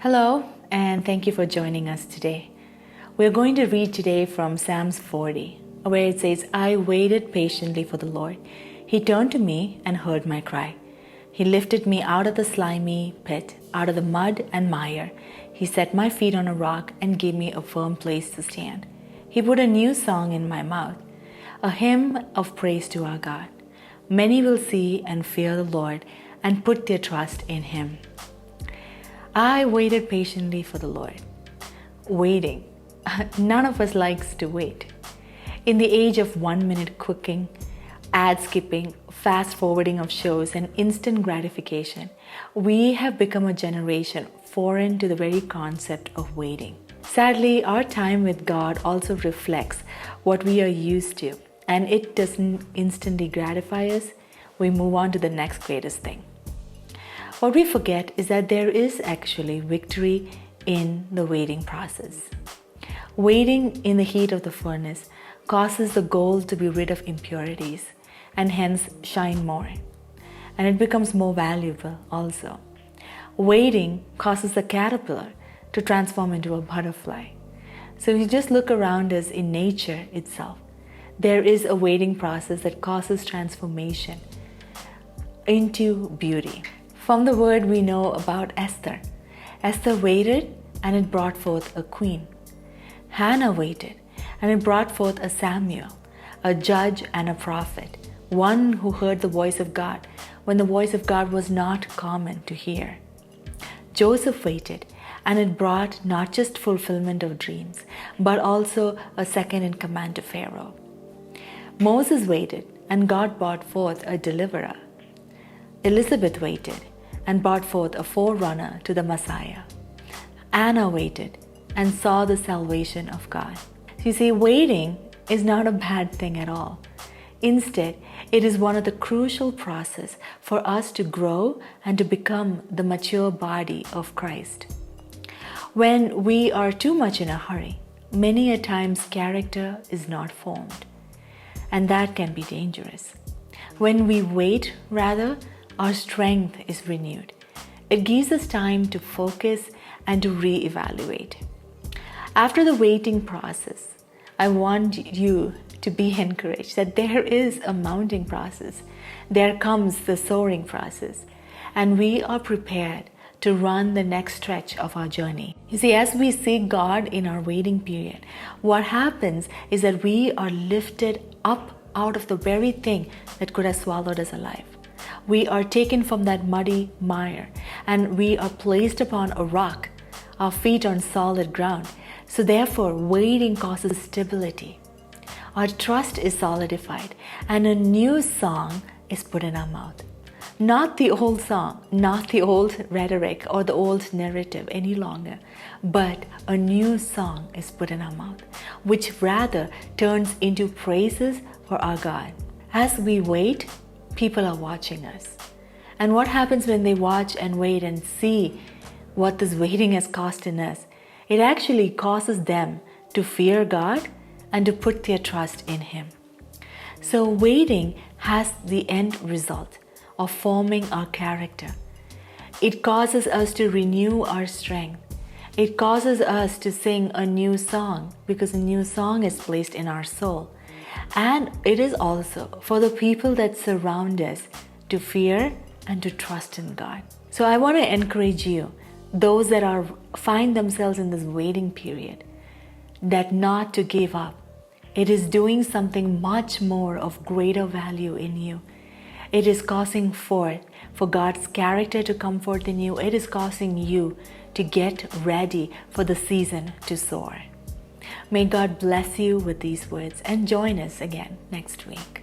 Hello, and thank you for joining us today. We're going to read today from Psalms 40, where it says, I waited patiently for the Lord. He turned to me and heard my cry. He lifted me out of the slimy pit, out of the mud and mire. He set my feet on a rock and gave me a firm place to stand. He put a new song in my mouth, a hymn of praise to our God. Many will see and fear the Lord and put their trust in Him. I waited patiently for the Lord. Waiting. None of us likes to wait. In the age of 1-minute cooking, ad skipping, fast forwarding of shows, and instant gratification, we have become a generation foreign to the very concept of waiting. Sadly, our time with God also reflects what we are used to, and it doesn't instantly gratify us. We move on to the next greatest thing. What we forget is that there is actually victory in the waiting process. Waiting in the heat of the furnace causes the gold to be rid of impurities and hence shine more. And it becomes more valuable also. Waiting causes the caterpillar to transform into a butterfly. So if you just look around us in nature itself, there is a waiting process that causes transformation into beauty. From the word we know about Esther. Esther waited and it brought forth a queen. Hannah waited and it brought forth a Samuel, a judge and a prophet, one who heard the voice of God when the voice of God was not common to hear. Joseph waited and it brought not just fulfillment of dreams, but also a second in command to Pharaoh. Moses waited and God brought forth a deliverer. Elizabeth waited and brought forth a forerunner to the Messiah. Anna waited and saw the salvation of God. You see, waiting is not a bad thing at all. Instead, it is one of the crucial processes for us to grow and to become the mature body of Christ. When we are too much in a hurry, many a times character is not formed, and that can be dangerous. When we wait, rather, our strength is renewed. It gives us time to focus and to reevaluate. After the waiting process, I want you to be encouraged that there is a mounting process. There comes the soaring process, and we are prepared to run the next stretch of our journey. You see, as we seek God in our waiting period, what happens is that we are lifted up out of the very thing that could have swallowed us alive. We are taken from that muddy mire and we are placed upon a rock, our feet on solid ground. So therefore, waiting causes stability. Our trust is solidified and a new song is put in our mouth. Not the old song, not the old rhetoric or the old narrative any longer, but a new song is put in our mouth, which rather turns into praises for our God. As we wait, people are watching us. And what happens when they watch and wait and see what this waiting has cost in us? It actually causes them to fear God and to put their trust in Him. So waiting has the end result of forming our character. It causes us to renew our strength. It causes us to sing a new song because a new song is placed in our soul. And it is also for the people that surround us to fear and to trust in God. So I want to encourage you, those that find themselves in this waiting period, that not to give up. It is doing something much more of greater value in you. It is causing for God's character to come forth in you. It is causing you to get ready for the season to soar. May God bless you with these words and join us again next week.